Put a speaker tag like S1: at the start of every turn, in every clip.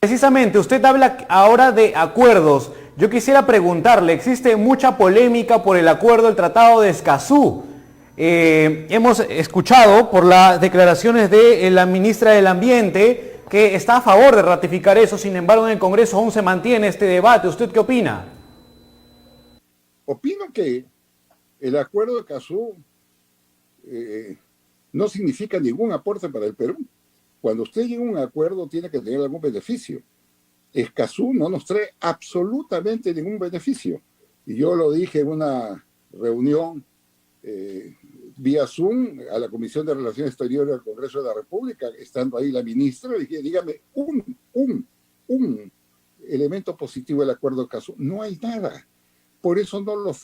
S1: Precisamente, usted habla ahora de acuerdos. Yo quisiera preguntarle, existe mucha polémica por el acuerdo del Tratado de Escazú. Hemos escuchado por las declaraciones de la ministra del Ambiente que está a favor de ratificar eso, sin embargo en el Congreso aún se mantiene este debate. ¿Usted qué opina?
S2: Opino que el acuerdo de Escazú no significa ningún aporte para el Perú. Cuando usted llega a un acuerdo tiene que tener algún beneficio. Escazú no nos trae absolutamente ningún beneficio. Y yo lo dije en una reunión vía Zoom a la Comisión de Relaciones Exteriores del Congreso de la República, estando ahí la ministra, le dije, dígame un elemento positivo del acuerdo de Escazú. No hay nada. Por eso no lo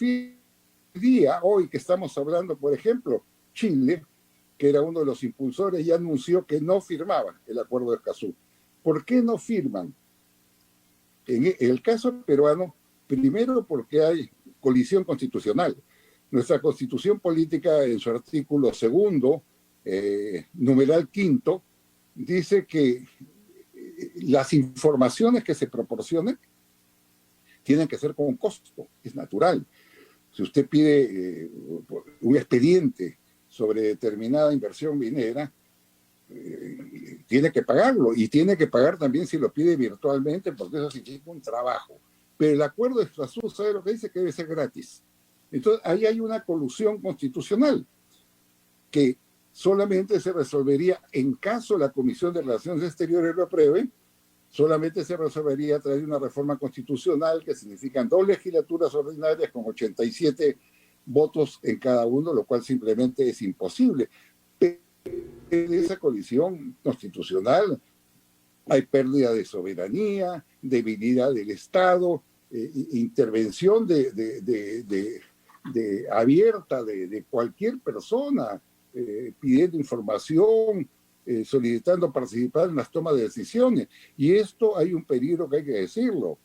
S2: día hoy que estamos hablando, por ejemplo, Chile, que era uno de los impulsores, y anunció que no firmaba el acuerdo de Escazú. ¿Por qué no firman? En el caso peruano, primero porque hay colisión constitucional. Nuestra constitución política, en su artículo segundo, numeral quinto, dice que las informaciones que se proporcionen tienen que ser con un costo, es natural. Si usted pide un expediente sobre determinada inversión minera, tiene que pagarlo, y tiene que pagar también si lo pide virtualmente, porque eso significa un trabajo. Pero el acuerdo de Escazú, ¿sabe lo que dice? Que debe ser gratis. Entonces, ahí hay una colusión constitucional que solamente se resolvería en caso la Comisión de Relaciones Exteriores lo apruebe, solamente se resolvería a través de una reforma constitucional que significan 2 legislaturas ordinarias con 87 votos en cada uno, lo cual simplemente es imposible. En esa colisión constitucional hay pérdida de soberanía, debilidad del Estado, intervención abierta de cualquier persona pidiendo información, solicitando participar en las tomas de decisiones. Y esto hay un peligro que hay que decirlo.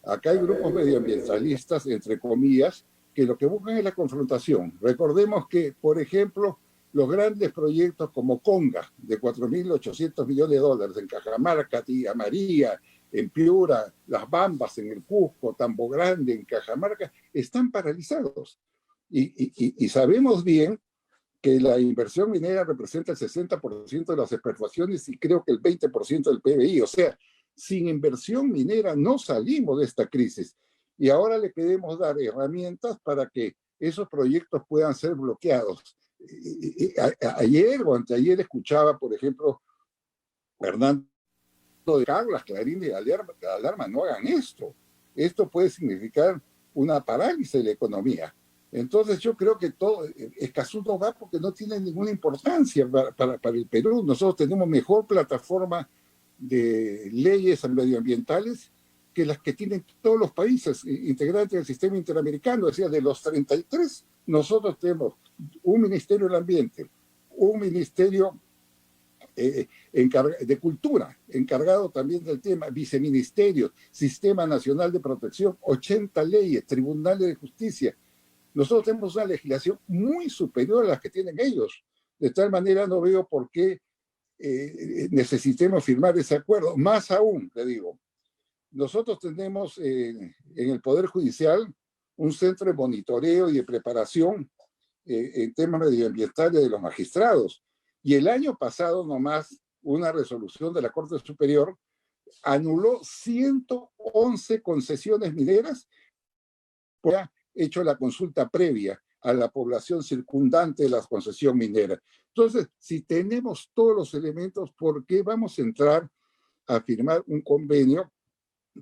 S2: Acá hay grupos medioambientalistas, entre comillas, que lo que buscan es la confrontación. Recordemos que, por ejemplo, los grandes proyectos como Conga, de 4.800 millones de dólares en Cajamarca, Tía María, en Piura, Las Bambas en el Cusco, Tambo Grande en Cajamarca, están paralizados. Y sabemos bien que la inversión minera representa el 60% de las exportaciones y creo que el 20% del PBI. O sea, sin inversión minera no salimos de esta crisis. Y ahora le queremos dar herramientas para que esos proyectos puedan ser bloqueados. Ayer o anteayer escuchaba, por ejemplo, Fernando de Carlas, Clarín y Alarma, no hagan esto. Esto puede significar una parálisis de la economía. Entonces yo creo que todo Escazú no va porque no tiene ninguna importancia para el Perú. Nosotros tenemos mejor plataforma de leyes medioambientales que las que tienen todos los países integrantes del sistema interamericano. Es decir, de los 33, nosotros tenemos un Ministerio del Ambiente, un Ministerio de Cultura, encargado también del tema, viceministerios, Sistema Nacional de Protección, 80 leyes, tribunales de justicia. Nosotros tenemos una legislación muy superior a las que tienen ellos. De tal manera no veo por qué necesitemos firmar ese acuerdo. Más aún, le digo, nosotros tenemos en el Poder Judicial un centro de monitoreo y de preparación en temas medioambientales de los magistrados. Y el año pasado nomás una resolución de la Corte Superior anuló 111 concesiones mineras por haber hecho la consulta previa a la población circundante de la concesión minera. Entonces, si tenemos todos los elementos, ¿por qué vamos a entrar a firmar un convenio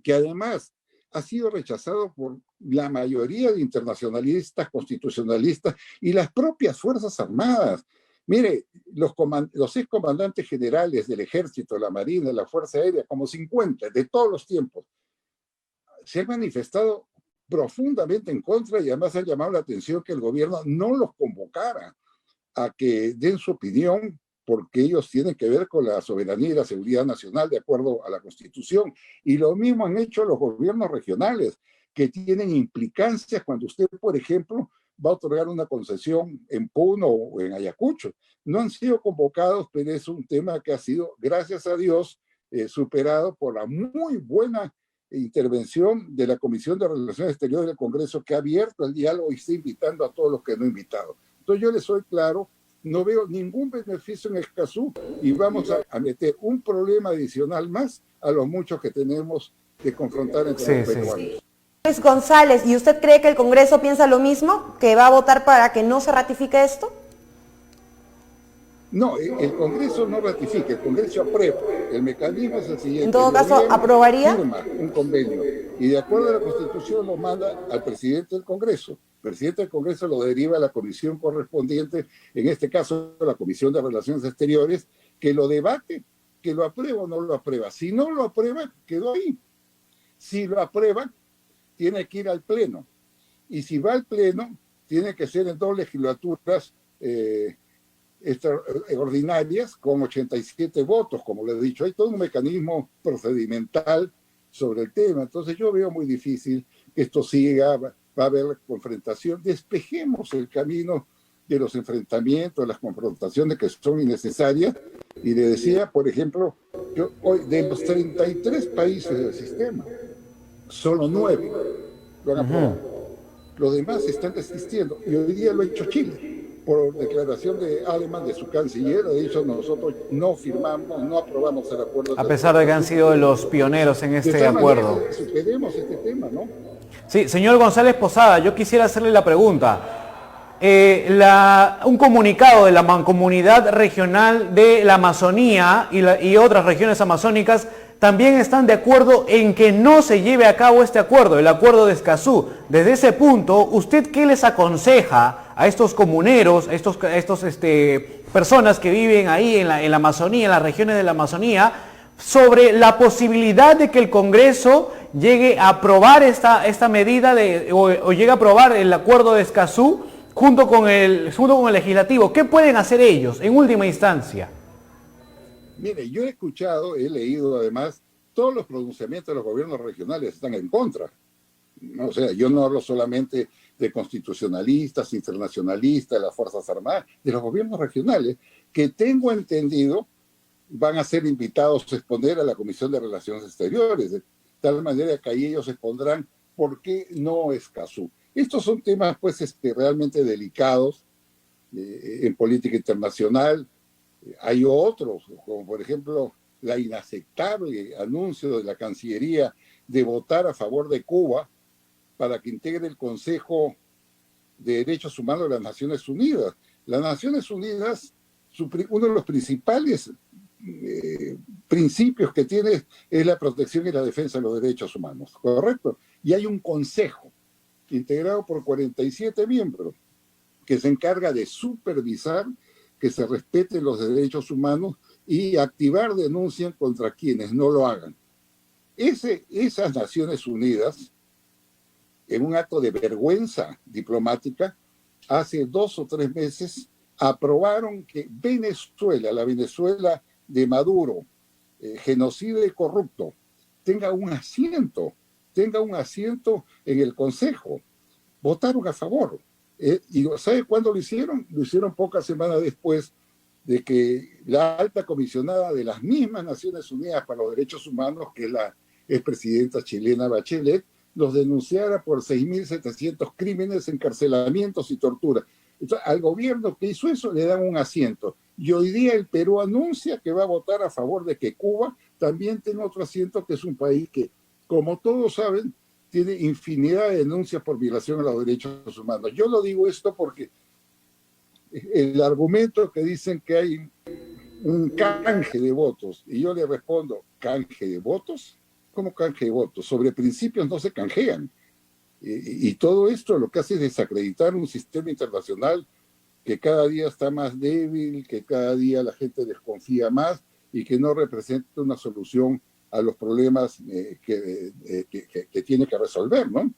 S2: que además ha sido rechazado por la mayoría de internacionalistas, constitucionalistas y las propias Fuerzas Armadas? Mire, los excomandantes generales del Ejército, la Marina, la Fuerza Aérea, como 50 de todos los tiempos, se han manifestado profundamente en contra y además han llamado la atención que el gobierno no los convocara a que den su opinión porque ellos tienen que ver con la soberanía y la seguridad nacional de acuerdo a la Constitución. Y lo mismo han hecho los gobiernos regionales, que tienen implicancias cuando usted, por ejemplo, va a otorgar una concesión en Puno o en Ayacucho. No han sido convocados, pero es un tema que ha sido, gracias a Dios, superado por la muy buena intervención de la Comisión de Relaciones Exteriores del Congreso, que ha abierto el diálogo y está invitando a todos los que no ha invitado. Entonces yo les soy claro, no veo ningún beneficio en Escazú y vamos a meter un problema adicional más a los muchos que tenemos que confrontar entre los peruanos.
S3: Luis González, ¿y usted cree que el Congreso piensa lo mismo? ¿Que va a votar para que no se ratifique esto?
S2: No, el Congreso no ratifica, el Congreso aprueba. El mecanismo es el siguiente.
S3: En todo caso, ¿aprobaría?
S2: Firma un convenio y de acuerdo a la Constitución lo manda al presidente del Congreso. El presidente del Congreso lo deriva a la comisión correspondiente, en este caso la Comisión de Relaciones Exteriores, que lo debate, que lo aprueba o no lo aprueba. Si no lo aprueba, quedó ahí. Si lo aprueba, tiene que ir al Pleno. Y si va al Pleno, tiene que ser en 2 legislaturas extraordinarias con 87 votos, como le he dicho. Hay todo un mecanismo procedimental sobre el tema. Entonces yo veo muy difícil que esto siga, va a haber confrontación. Despejemos el camino de los enfrentamientos, las confrontaciones que son innecesarias. Y le decía, por ejemplo, yo hoy de los 33 países del sistema, solo 9 lo han aprobado. Los demás están resistiendo. Y hoy día lo ha hecho Chile. Por declaración de Alemán, de su canciller, ha dicho: nosotros no firmamos, no aprobamos el acuerdo.
S1: A pesar de que han sido los pioneros en este acuerdo.
S2: Superemos este tema, ¿no?
S1: Sí, señor González Posada, yo quisiera hacerle la pregunta. Un comunicado de la Mancomunidad Regional de la Amazonía y otras regiones amazónicas también están de acuerdo en que no se lleve a cabo este acuerdo, el acuerdo de Escazú. Desde ese punto, ¿usted qué les aconseja a estos comuneros, a estos personas que viven ahí en la Amazonía, en las regiones de la Amazonía, sobre la posibilidad de que el Congreso llegue a aprobar esta medida o llegue a aprobar el acuerdo de Escazú junto con el legislativo? ¿Qué pueden hacer ellos en última instancia?
S2: Mire, yo he escuchado, he leído además, todos los pronunciamientos de los gobiernos regionales están en contra. O sea, yo no hablo solamente de constitucionalistas, internacionalistas, de las Fuerzas Armadas, de los gobiernos regionales, que tengo entendido van a ser invitados a exponer a la Comisión de Relaciones Exteriores, de tal manera que ahí ellos expondrán por qué no Escazú. Estos son temas pues realmente delicados en política internacional. Hay otros, como por ejemplo la inaceptable anuncio de la Cancillería de votar a favor de Cuba para que integre el Consejo de Derechos Humanos de las Naciones Unidas. Las Naciones Unidas, uno de los principales principios que tiene es la protección y la defensa de los derechos humanos, ¿correcto? Y hay un consejo integrado por 47 miembros que se encarga de supervisar que se respeten los derechos humanos y activar denuncias contra quienes no lo hagan. Esas Naciones Unidas, en un acto de vergüenza diplomática, hace 2 o 3 meses aprobaron que Venezuela, la Venezuela de Maduro, genocida y corrupto, tenga un asiento en el Consejo. Votaron a favor. ¿Y sabe cuándo lo hicieron? Lo hicieron pocas semanas después de que la alta comisionada de las mismas Naciones Unidas para los Derechos Humanos, que es la expresidenta chilena Bachelet, los denunciara por 6.700 crímenes, encarcelamientos y tortura. Entonces, al gobierno que hizo eso le dan un asiento. Y hoy día el Perú anuncia que va a votar a favor de que Cuba también tenga otro asiento, que es un país que, como todos saben, tiene infinidad de denuncias por violación a los derechos humanos. Yo lo digo esto porque el argumento que dicen que hay un canje de votos, y yo le respondo: ¿canje de votos? ¿Cómo canje de votos? Sobre principios no se canjean. Y todo esto lo que hace es desacreditar un sistema internacional que cada día está más débil, que cada día la gente desconfía más y que no representa una solución a los problemas que tiene que resolver, ¿no?